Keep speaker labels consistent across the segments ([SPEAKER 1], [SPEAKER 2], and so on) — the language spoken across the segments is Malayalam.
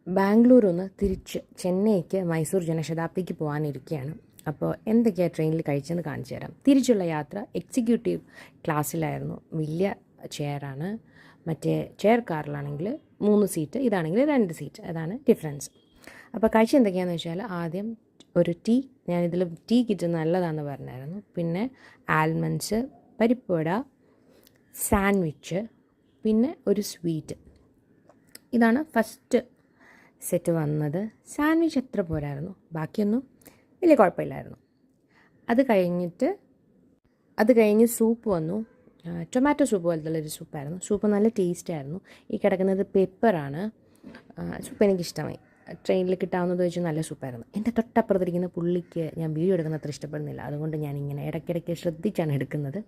[SPEAKER 1] ബാംഗ്ലൂരിൽ നിന്ന് തിരിച്ച് ചെന്നൈക്ക് മൈസൂർ ജനശതാബ്ദിക്ക് പോകാനിരിക്കുകയാണ്. അപ്പോൾ എന്തൊക്കെയാണ് ട്രെയിനിൽ കഴിച്ചെന്ന് കാണിച്ചു തരാം. തിരിച്ചുള്ള യാത്ര എക്സിക്യൂട്ടീവ് ക്ലാസ്സിലായിരുന്നു. വലിയ ചെയറാണ്. മറ്റേ ചെയർ കാറിലാണെങ്കിൽ 3 സീറ്റ്, ഇതാണെങ്കിൽ 2 സീറ്റ്. അതാണ് ഡിഫറൻസ്. അപ്പോൾ കഴിച്ച എന്തൊക്കെയാണെന്ന് വെച്ചാൽ, ആദ്യം ഒരു ടീ, ഞാനിതിൽ ടീ കിട്ടുന്ന നല്ലതാണെന്ന് പറഞ്ഞായിരുന്നു. പിന്നെ ആൽമണ്ട്സ്, പരിപ്പുവട, സാൻഡ്വിച്ച്, പിന്നെ ഒരു സ്വീറ്റ്. ഇതാണ് ഫസ്റ്റ് സെറ്റ് വന്നത്. സാൻഡ്വിച്ച് എത്ര പോരായിരുന്നു, ബാക്കിയൊന്നും വലിയ കുഴപ്പമില്ലായിരുന്നു. അത് കഴിഞ്ഞ് സൂപ്പ് വന്നു. ടൊമാറ്റോ സൂപ്പ് പോലത്തുള്ളൊരു സൂപ്പായിരുന്നു. സൂപ്പ് നല്ല ടേസ്റ്റായിരുന്നു. ഈ കിടക്കുന്നത് പെപ്പറാണ്. സൂപ്പ് എനിക്കിഷ്ടമായി. ട്രെയിനിൽ കിട്ടാവുന്നത് വെച്ച് നല്ല സൂപ്പായിരുന്നു. എൻ്റെ തൊട്ടപ്പുറത്തിരിക്കുന്ന പുള്ളിക്ക് ഞാൻ വീഡിയോ എടുക്കുന്നത് അത്ര ഇഷ്ടപ്പെടുന്നില്ല. അതുകൊണ്ട് ഞാനിങ്ങനെ ഇടയ്ക്കിടയ്ക്ക് ശ്രദ്ധിച്ചാണ് എടുക്കുന്നത്.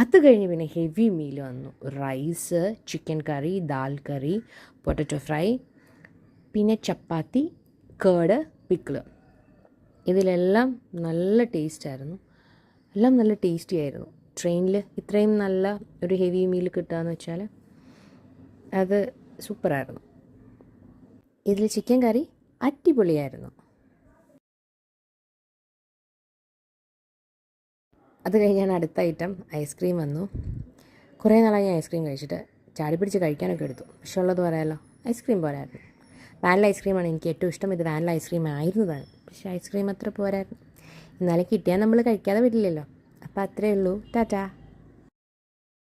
[SPEAKER 1] അത് കഴിഞ്ഞ് പിന്നെ ഹെവി മീൽ വന്നു. റൈസ്, ചിക്കൻ കറി, ദാൽ കറി, പൊട്ടറ്റോ ഫ്രൈ, പിന്നെ ചപ്പാത്തി, കേട്, പിക്കിള്. ഇതിലെല്ലാം നല്ല ടേസ്റ്റായിരുന്നു. എല്ലാം നല്ല ടേസ്റ്റി ആയിരുന്നു. ട്രെയിനിൽ ഇത്രയും നല്ല ഒരു ഹെവി മീൽ കിട്ടുകയെന്ന് വെച്ചാൽ അത് സൂപ്പറായിരുന്നു. ഇതിൽ ചിക്കൻ കറി അടിപൊളിയായിരുന്നു. അത് കഴിഞ്ഞാണ് അടുത്ത ഐറ്റം ഐസ്ക്രീം വന്നു. കുറേ നാളായി ഞാൻ ഐസ്ക്രീം കഴിച്ചിട്ട്. ചാടിപ്പിടിച്ച് കഴിക്കാനൊക്കെ എടുത്തു. പക്ഷെ ഉള്ളത് പറയാമല്ലോ, ഐസ്ക്രീം പോരായിരുന്നു. വാനില ഐസ്ക്രീമാണ് എനിക്ക് ഏറ്റവും ഇഷ്ടം. ഇത് വാനില ഐസ്ക്രീം ആയിരുന്നതാണ്. പക്ഷേ ഐസ്ക്രീം അത്ര പോരായിരുന്നു. എന്നാലും കിട്ടിയാൽ നമ്മൾ കഴിക്കാതെ വരില്ലല്ലോ. അപ്പോൾ അത്രയേ ഉള്ളൂ. ടാറ്റാ.